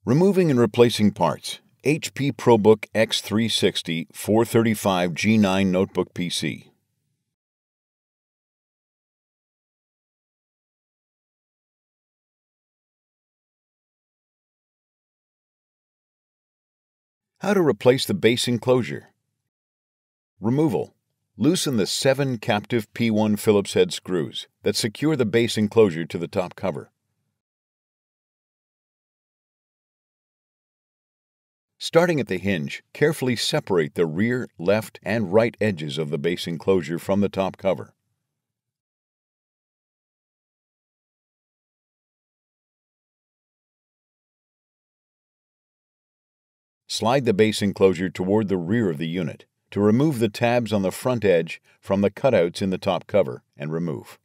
Removing and replacing parts. HP ProBook X360 435 G9 Notebook PC. How to replace the base enclosure. Removal. Loosen the 7 captive P1 Phillips head screws that secure the base enclosure to the top cover. Starting at the hinge, carefully separate the rear, left, and right edges of the base enclosure from the top cover. Slide the base enclosure toward the rear of the unit to remove the tabs on the front edge from the cutouts in the top cover and remove.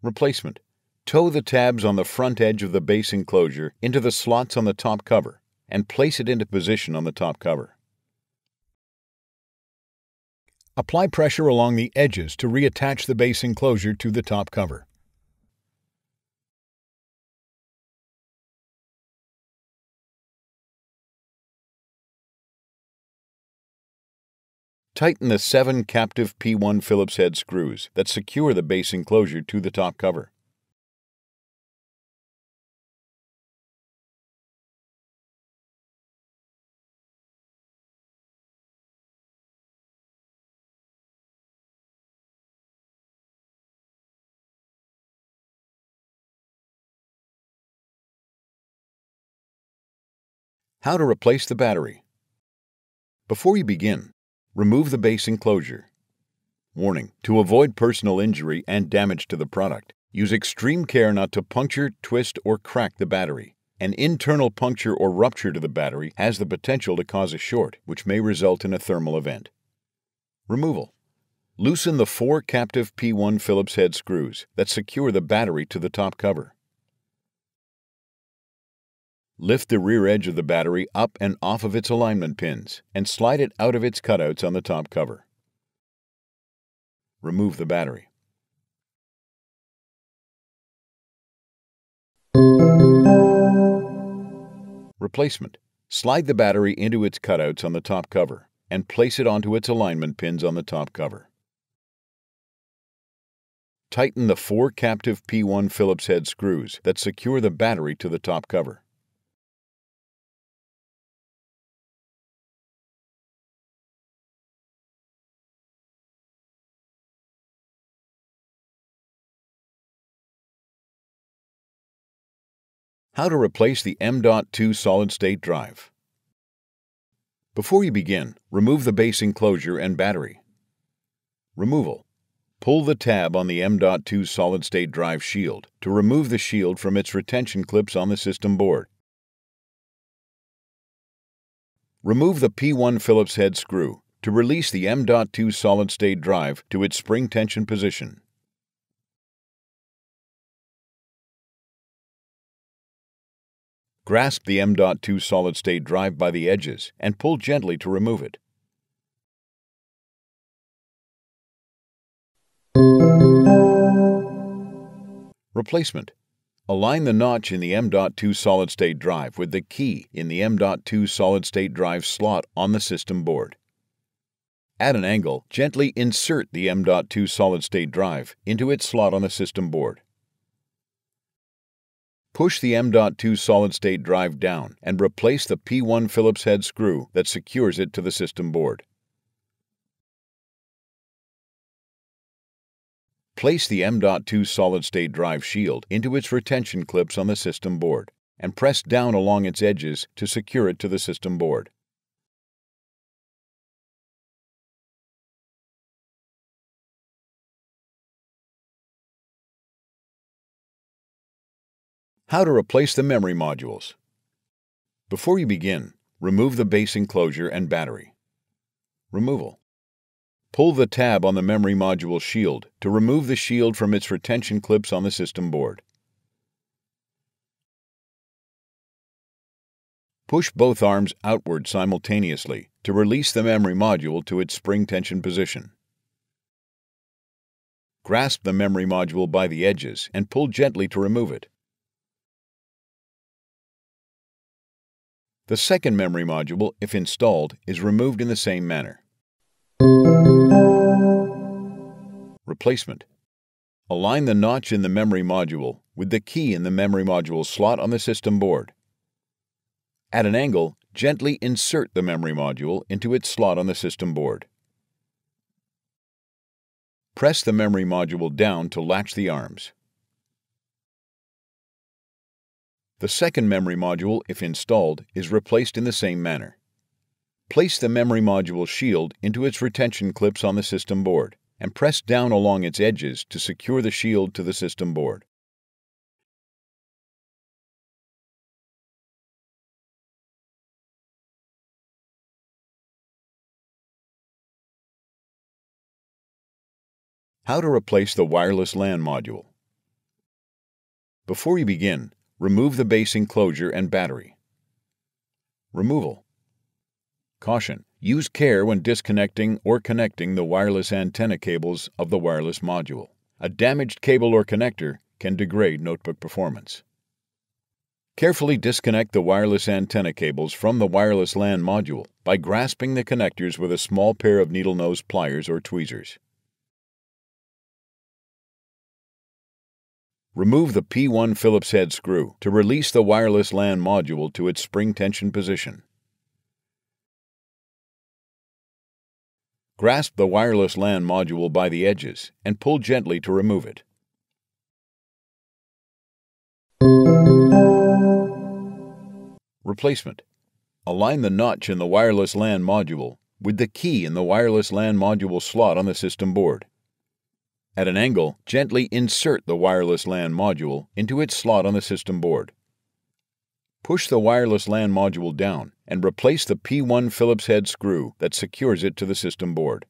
Replacement. Tow the tabs on the front edge of the base enclosure into the slots on the top cover and place it into position on the top cover. Apply pressure along the edges to reattach the base enclosure to the top cover. Tighten the 7 captive P1 Phillips head screws that secure the base enclosure to the top cover. How to replace the battery. Before you begin, remove the base enclosure. Warning: to avoid personal injury and damage to the product, use extreme care not to puncture, twist, or crack the battery. An internal puncture or rupture to the battery has the potential to cause a short, which may result in a thermal event. Removal. Loosen the 4 captive P1 Phillips head screws that secure the battery to the top cover. Lift the rear edge of the battery up and off of its alignment pins and slide it out of its cutouts on the top cover. Remove the battery. Replacement. Slide the battery into its cutouts on the top cover and place it onto its alignment pins on the top cover. Tighten the 4 captive P1 Phillips head screws that secure the battery to the top cover. How to replace the M.2 solid-state drive. Before you begin, remove the base enclosure and battery. Removal. Pull the tab on the M.2 solid-state drive shield to remove the shield from its retention clips on the system board. Remove the P1 Phillips head screw to release the M.2 solid-state drive to its spring tension position. Grasp the M.2 solid-state drive by the edges and pull gently to remove it. Replacement. Align the notch in the M.2 solid-state drive with the key in the M.2 solid-state drive slot on the system board. At an angle, gently insert the M.2 solid-state drive into its slot on the system board. Push the M.2 solid-state drive down and replace the P1 Phillips head screw that secures it to the system board. Place the M.2 solid-state drive shield into its retention clips on the system board and press down along its edges to secure it to the system board. How to replace the memory modules. Before you begin, remove the base enclosure and battery. Removal. Pull the tab on the memory module shield to remove the shield from its retention clips on the system board. Push both arms outward simultaneously to release the memory module to its spring tension position. Grasp the memory module by the edges and pull gently to remove it. The second memory module, if installed, is removed in the same manner. Replacement. Align the notch in the memory module with the key in the memory module slot on the system board. At an angle, gently insert the memory module into its slot on the system board. Press the memory module down to latch the arms. The second memory module, if installed, is replaced in the same manner. Place the memory module shield into its retention clips on the system board and press down along its edges to secure the shield to the system board. How to replace the wireless LAN module. Before you begin, remove the base enclosure and battery. Removal. Caution: use care when disconnecting or connecting the wireless antenna cables of the wireless module. A damaged cable or connector can degrade notebook performance. Carefully disconnect the wireless antenna cables from the wireless LAN module by grasping the connectors with a small pair of needle nose pliers or tweezers. Remove the P1 Phillips head screw to release the wireless LAN module to its spring tension position. Grasp the wireless LAN module by the edges and pull gently to remove it. Replacement. Align the notch in the wireless LAN module with the key in the wireless LAN module slot on the system board. At an angle, gently insert the wireless LAN module into its slot on the system board. Push the wireless LAN module down and replace the P1 Phillips head screw that secures it to the system board.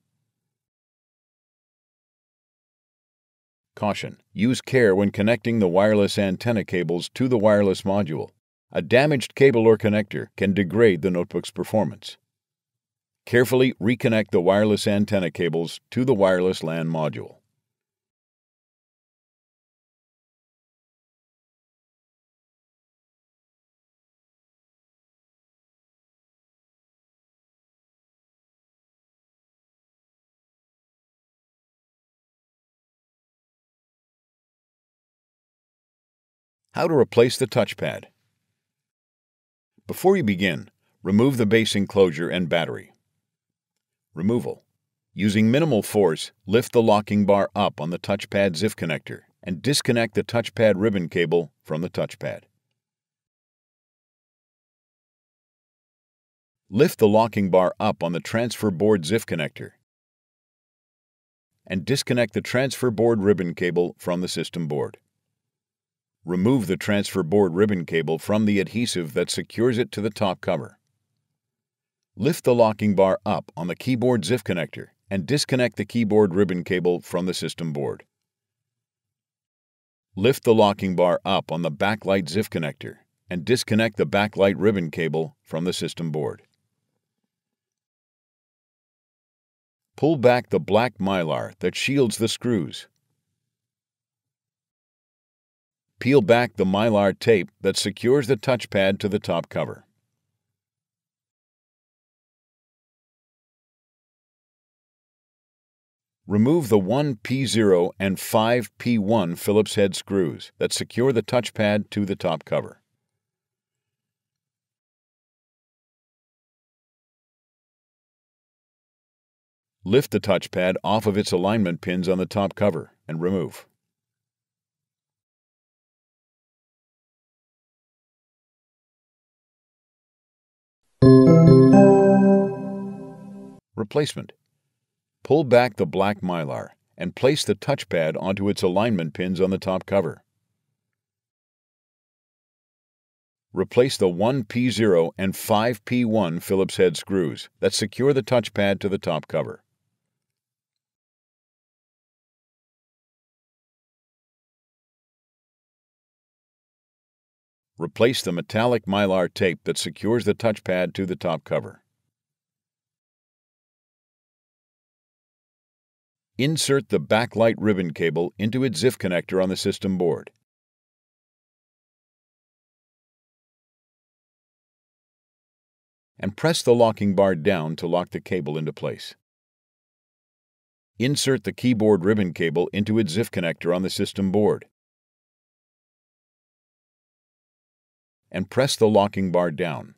Caution: use care when connecting the wireless antenna cables to the wireless module. A damaged cable or connector can degrade the notebook's performance. Carefully reconnect the wireless antenna cables to the wireless LAN module. How to replace the touchpad. Before you begin, remove the base enclosure and battery. Removal. Using minimal force, lift the locking bar up on the touchpad ZIF connector and disconnect the touchpad ribbon cable from the touchpad. Lift the locking bar up on the transfer board ZIF connector and disconnect the transfer board ribbon cable from the system board. Remove the transfer board ribbon cable from the adhesive that secures it to the top cover. Lift the locking bar up on the keyboard ZIF connector and disconnect the keyboard ribbon cable from the system board. Lift the locking bar up on the backlight ZIF connector and disconnect the backlight ribbon cable from the system board. Pull back the black mylar that shields the screws. Peel back the mylar tape that secures the touchpad to the top cover. Remove the 1P0 and 5P1 Phillips head screws that secure the touchpad to the top cover. Lift the touchpad off of its alignment pins on the top cover and remove. Replacement. Pull back the black mylar and place the touchpad onto its alignment pins on the top cover. Replace the 1P0 and 5P1 Phillips head screws that secure the touchpad to the top cover. Replace the metallic mylar tape that secures the touchpad to the top cover. Insert the backlight ribbon cable into its ZIF connector on the system board. And press the locking bar down to lock the cable into place. Insert the keyboard ribbon cable into its ZIF connector on the system board. And press the locking bar down.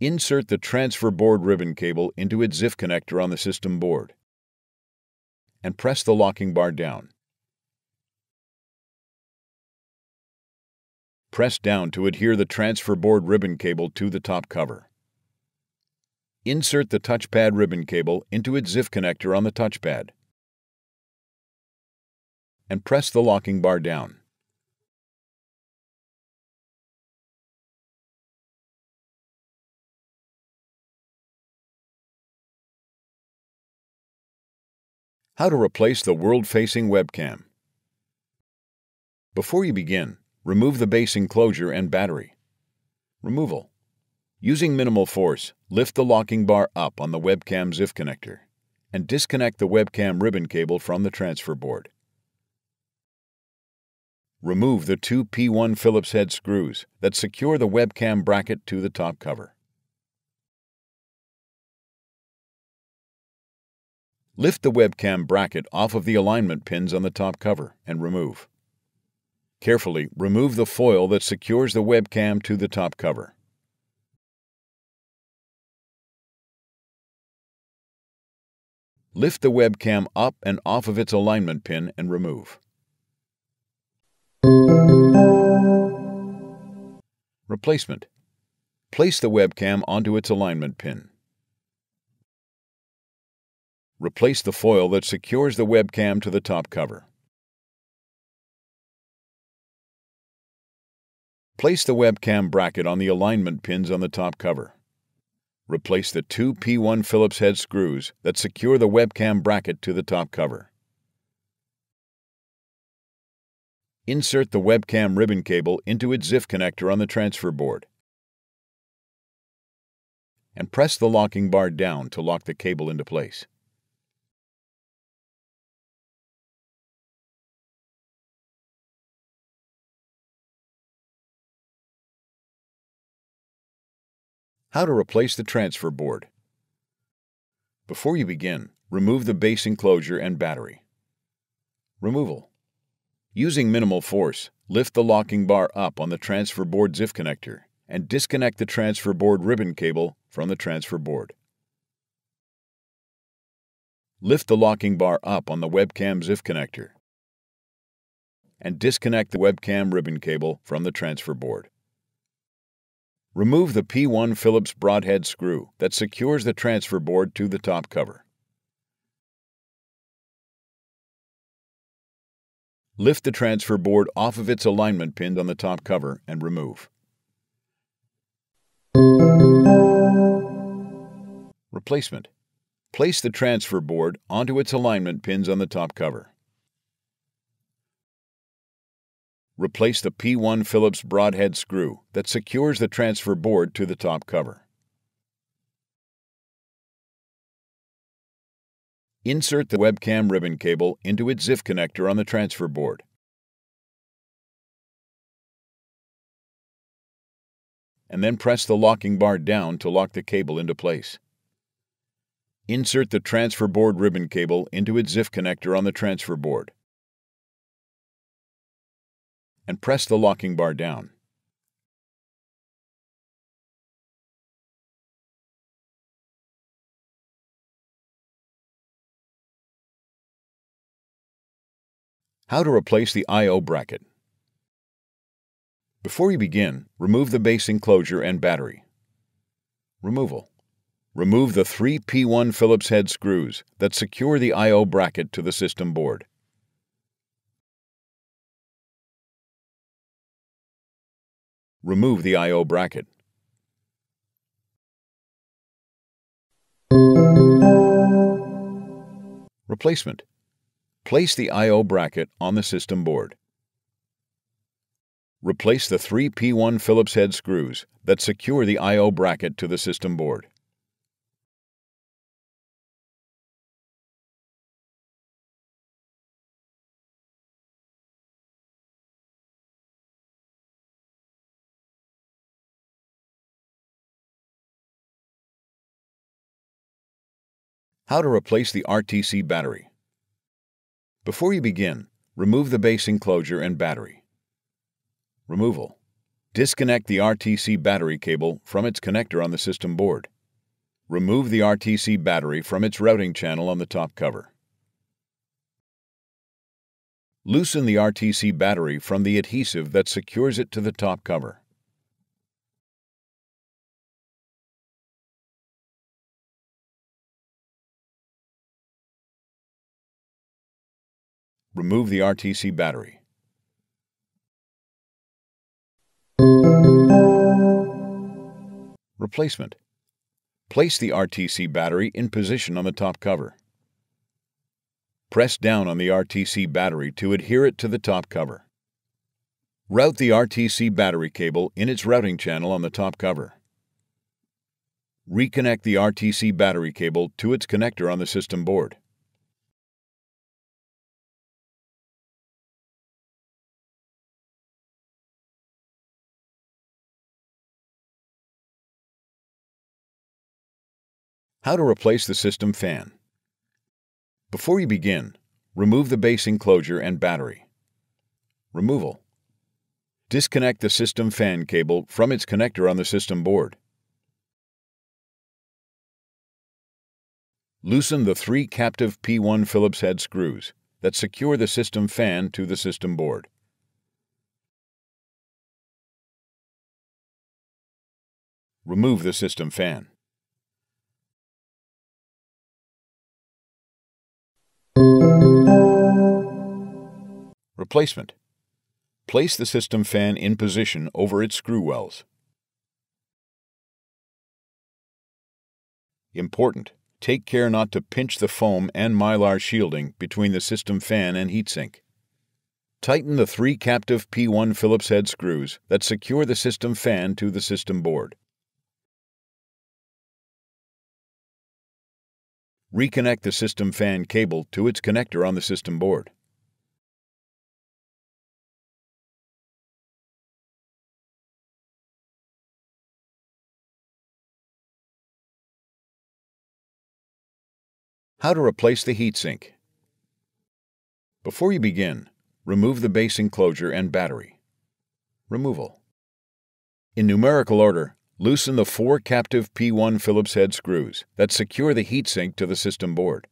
Insert the transfer board ribbon cable into its ZIF connector on the system board. And press the locking bar down. Press down to adhere the transfer board ribbon cable to the top cover. Insert the touchpad ribbon cable into its ZIF connector on the touchpad. And press the locking bar down. How to replace the world-facing webcam. Before you begin, remove the base enclosure and battery. Removal. Using minimal force, lift the locking bar up on the webcam ZIF connector and disconnect the webcam ribbon cable from the transfer board. Remove the two P1 Phillips head screws that secure the webcam bracket to the top cover. Lift the webcam bracket off of the alignment pins on the top cover and remove. Carefully remove the foil that secures the webcam to the top cover. Lift the webcam up and off of its alignment pin and remove. Replacement. Place the webcam onto its alignment pin. Replace the foil that secures the webcam to the top cover. Place the webcam bracket on the alignment pins on the top cover. Replace the two P1 Phillips head screws that secure the webcam bracket to the top cover. Insert the webcam ribbon cable into its ZIF connector on the transfer board. And press the locking bar down to lock the cable into place. How to replace the transfer board. Before you begin, remove the base enclosure and battery. Removal. Using minimal force, lift the locking bar up on the transfer board ZIF connector and disconnect the transfer board ribbon cable from the transfer board. Lift the locking bar up on the webcam ZIF connector and disconnect the webcam ribbon cable from the transfer board. Remove the P1 Phillips broadhead screw that secures the transfer board to the top cover. Lift the transfer board off of its alignment pins on the top cover and remove. Replacement. Place the transfer board onto its alignment pins on the top cover. Replace the P1 Phillips broadhead screw that secures the transfer board to the top cover. Insert the webcam ribbon cable into its ZIF connector on the transfer board. And then press the locking bar down to lock the cable into place. Insert the transfer board ribbon cable into its ZIF connector on the transfer board. And press the locking bar down. How to replace the I/O bracket. Before you begin, remove the base enclosure and battery. Removal. Remove the three P1 Phillips head screws that secure the I/O bracket to the system board. Remove the I/O bracket. Replacement. Place the I/O bracket on the system board. Replace the three P1 Phillips head screws that secure the I/O bracket to the system board. How to replace the RTC battery. Before you begin, remove the base enclosure and battery. Removal. Disconnect the RTC battery cable from its connector on the system board. Remove the RTC battery from its routing channel on the top cover. Loosen the RTC battery from the adhesive that secures it to the top cover. Remove the RTC battery. Replacement. Place the RTC battery in position on the top cover. Press down on the RTC battery to adhere it to the top cover. Route the RTC battery cable in its routing channel on the top cover. Reconnect the RTC battery cable to its connector on the system board. How to replace the system fan. Before you begin, remove the base enclosure and battery. Removal. Disconnect the system fan cable from its connector on the system board. Loosen the 3 captive P1 Phillips head screws that secure the system fan to the system board. Remove the system fan. Replacement. Place the system fan in position over its screw wells. Important: take care not to pinch the foam and mylar shielding between the system fan and heatsink. Tighten the 3 captive P1 Phillips head screws that secure the system fan to the system board. Reconnect the system fan cable to its connector on the system board. How to replace the heatsink. Before you begin, remove the base enclosure and battery. Removal. In numerical order, loosen the 4 captive P1 Phillips head screws that secure the heatsink to the system board.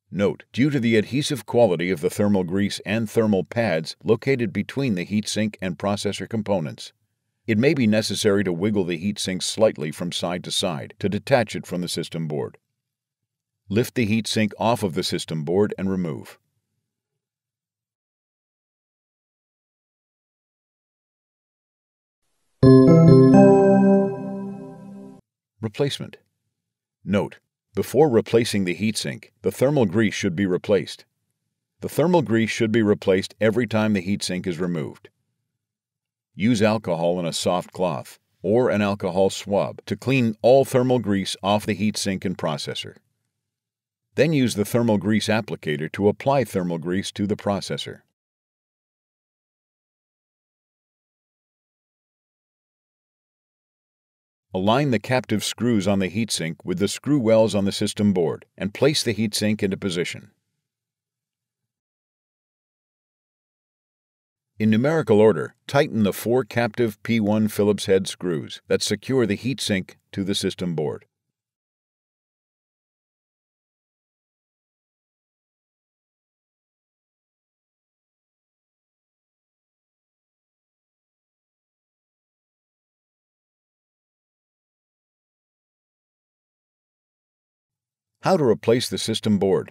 Note: due to the adhesive quality of the thermal grease and thermal pads located between the heatsink and processor components, it may be necessary to wiggle the heatsink slightly from side to side to detach it from the system board. Lift the heatsink off of the system board and remove. Replacement. Note: before replacing the heatsink, the thermal grease should be replaced. The thermal grease should be replaced every time the heatsink is removed. Use alcohol in a soft cloth or an alcohol swab to clean all thermal grease off the heatsink and processor. Then use the thermal grease applicator to apply thermal grease to the processor. Align the captive screws on the heatsink with the screw wells on the system board and place the heatsink into position. In numerical order, tighten the 4 captive P1 Phillips head screws that secure the heatsink to the system board. How to replace the system board.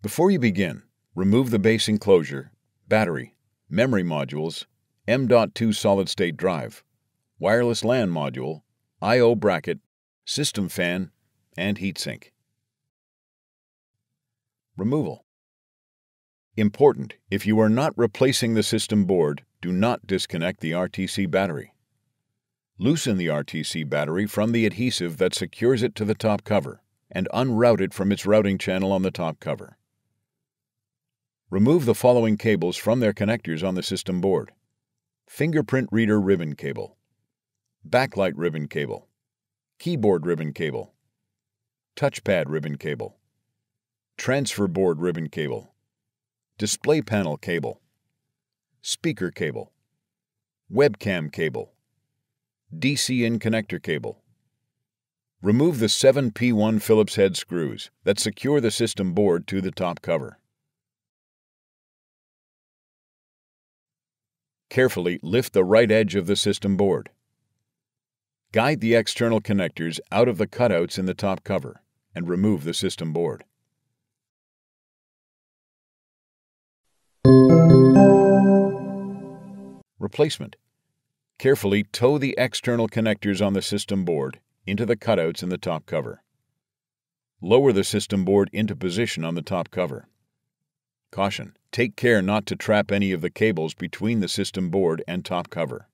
Before you begin, remove the base enclosure, battery, memory modules, M.2 solid-state drive, wireless LAN module, I/O bracket, system fan, and heatsink. Removal. Important: if you are not replacing the system board, do not disconnect the RTC battery. Loosen the RTC battery from the adhesive that secures it to the top cover and unroute it from its routing channel on the top cover. Remove the following cables from their connectors on the system board: fingerprint reader ribbon cable, backlight ribbon cable, keyboard ribbon cable, touchpad ribbon cable, transfer board ribbon cable, display panel cable, speaker cable, webcam cable, DC-in connector cable. Remove the 7P1 Phillips head screws that secure the system board to the top cover. Carefully lift the right edge of the system board. Guide the external connectors out of the cutouts in the top cover and remove the system board. Replacement. Carefully tow the external connectors on the system board into the cutouts in the top cover. Lower the system board into position on the top cover. Caution: take care not to trap any of the cables between the system board and top cover.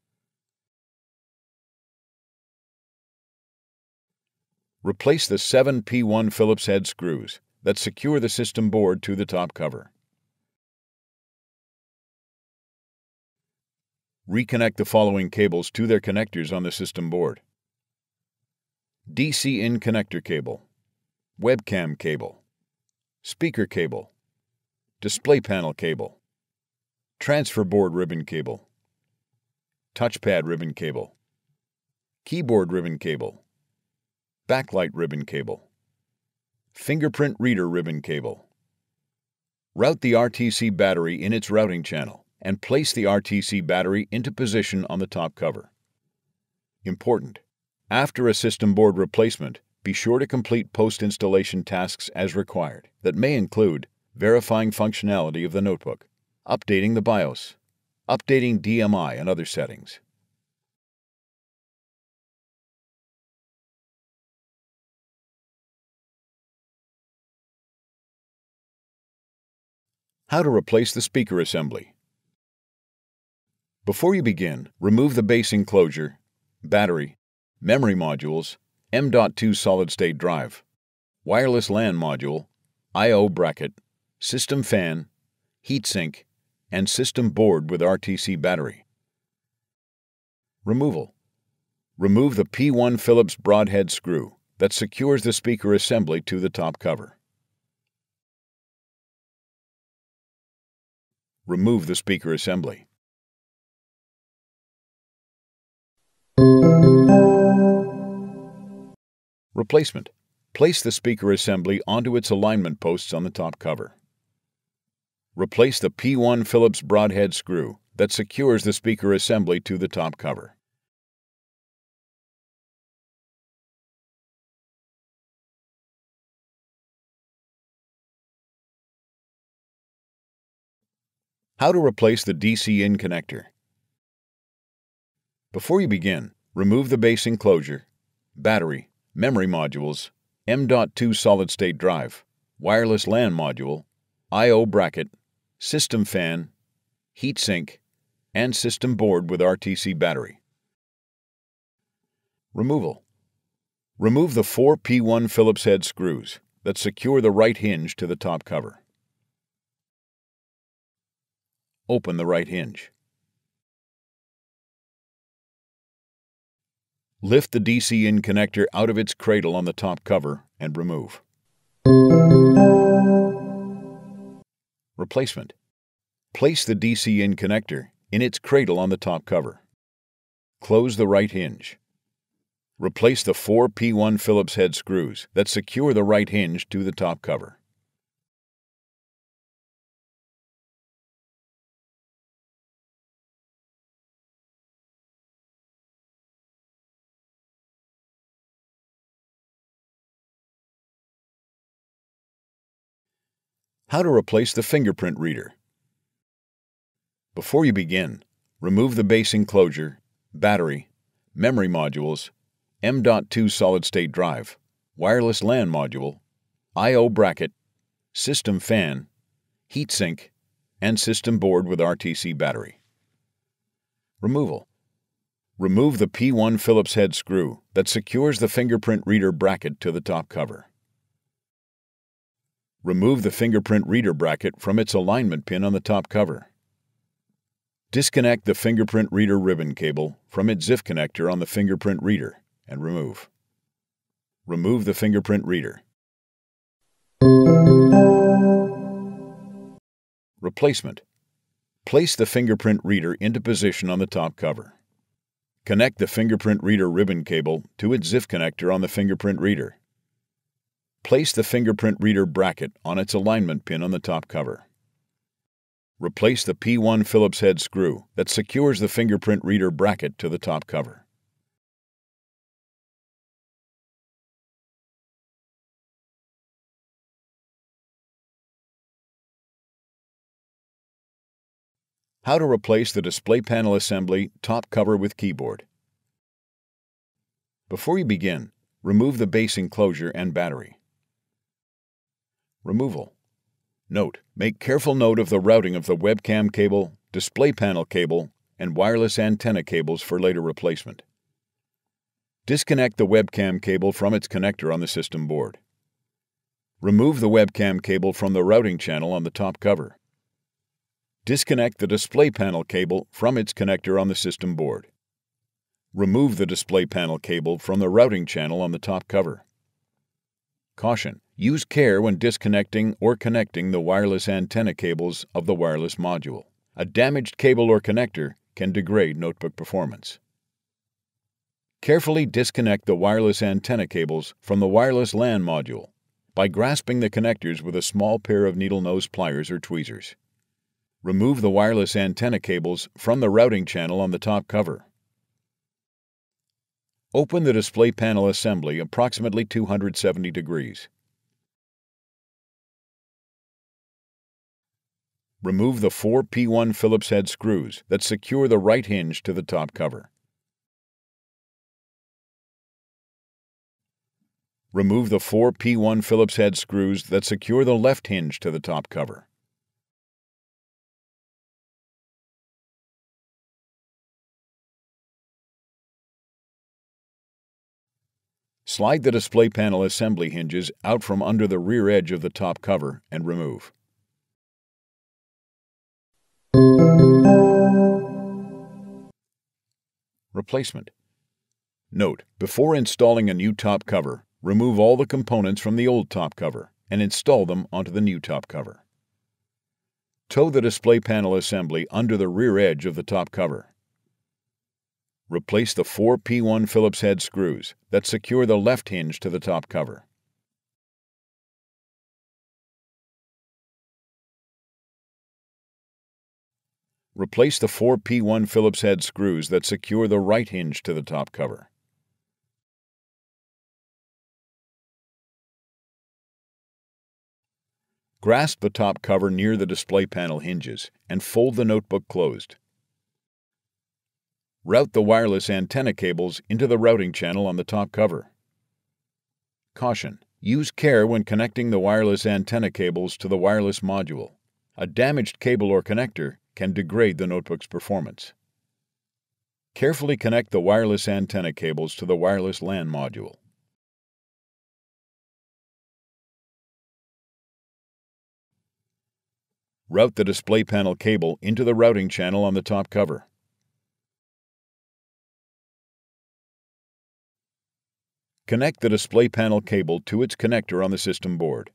Replace the 7P1 Phillips head screws that secure the system board to the top cover. Reconnect the following cables to their connectors on the system board: DC-in connector cable, webcam cable, speaker cable, display panel cable, transfer board ribbon cable, touchpad ribbon cable, keyboard ribbon cable, backlight ribbon cable, fingerprint reader ribbon cable. Route the RTC battery in its routing channel and place the RTC battery into position on the top cover. Important: after a system board replacement, be sure to complete post-installation tasks as required that may include verifying functionality of the notebook, updating the BIOS, updating DMI and other settings. How to replace the speaker assembly. Before you begin, remove the base enclosure, battery, memory modules, M.2 solid-state drive, wireless LAN module, I/O bracket, system fan, heatsink, and system board with RTC battery. Removal. Remove the P1 Phillips broadhead screw that secures the speaker assembly to the top cover. Remove the speaker assembly. Replacement. Place the speaker assembly onto its alignment posts on the top cover. Replace the P1 Phillips broadhead screw that secures the speaker assembly to the top cover. How to replace the DC-in connector. Before you begin, remove the base enclosure, battery, memory modules, M.2 solid-state drive, wireless LAN module, I/O bracket, system fan, heatsink, and system board with RTC battery. Removal. Remove the 4 P1 Phillips head screws that secure the right hinge to the top cover. Open the right hinge. Lift the DC-in connector out of its cradle on the top cover and remove. Replacement. Place the DC-in connector in its cradle on the top cover. Close the right hinge. Replace the 4 P1 Phillips head screws that secure the right hinge to the top cover. How to replace the fingerprint reader. Before you begin, remove the base enclosure, battery, memory modules, M.2 solid-state drive, wireless LAN module, I/O bracket, system fan, heatsink, and system board with RTC battery. Removal. Remove the P1 Phillips head screw that secures the fingerprint reader bracket to the top cover. Remove the fingerprint reader bracket from its alignment pin on the top cover. Disconnect the fingerprint reader ribbon cable from its ZIF connector on the fingerprint reader and remove. Remove the fingerprint reader. Replacement. Place the fingerprint reader into position on the top cover. Connect the fingerprint reader ribbon cable to its ZIF connector on the fingerprint reader. Place the fingerprint reader bracket on its alignment pin on the top cover. Replace the P1 Phillips head screw that secures the fingerprint reader bracket to the top cover. How to replace the display panel assembly top cover with keyboard. Before you begin, remove the base enclosure and battery. Removal. Note: make careful note of the routing of the webcam cable, display panel cable, and wireless antenna cables for later replacement. Disconnect the webcam cable from its connector on the system board. Remove the webcam cable from the routing channel on the top cover. Disconnect the display panel cable from its connector on the system board. Remove the display panel cable from the routing channel on the top cover. Caution: use care when disconnecting or connecting the wireless antenna cables of the wireless module. A damaged cable or connector can degrade notebook performance. Carefully disconnect the wireless antenna cables from the wireless LAN module by grasping the connectors with a small pair of needle nose pliers or tweezers. Remove the wireless antenna cables from the routing channel on the top cover. Open the display panel assembly approximately 270 degrees. Remove the 4 P1 Phillips head screws that secure the right hinge to the top cover. Remove the 4 P1 Phillips head screws that secure the left hinge to the top cover. Slide the display panel assembly hinges out from under the rear edge of the top cover and remove. Replacement. Note: before installing a new top cover, remove all the components from the old top cover and install them onto the new top cover. Tow the display panel assembly under the rear edge of the top cover. Replace the 4 P1 Phillips head screws that secure the left hinge to the top cover. Replace the 4 P1 Phillips head screws that secure the right hinge to the top cover. Grasp the top cover near the display panel hinges and fold the notebook closed. Route the wireless antenna cables into the routing channel on the top cover. Caution: use care when connecting the wireless antenna cables to the wireless module. A damaged cable or connector can degrade the notebook's performance. Carefully connect the wireless antenna cables to the wireless LAN module. Route the display panel cable into the routing channel on the top cover. Connect the display panel cable to its connector on the system board.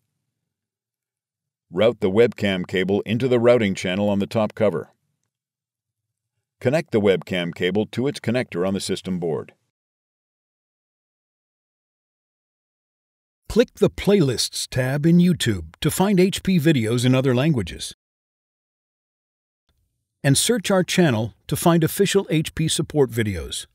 Route the webcam cable into the routing channel on the top cover. Connect the webcam cable to its connector on the system board. Click the Playlists tab in YouTube to find HP videos in other languages. And search our channel to find official HP support videos.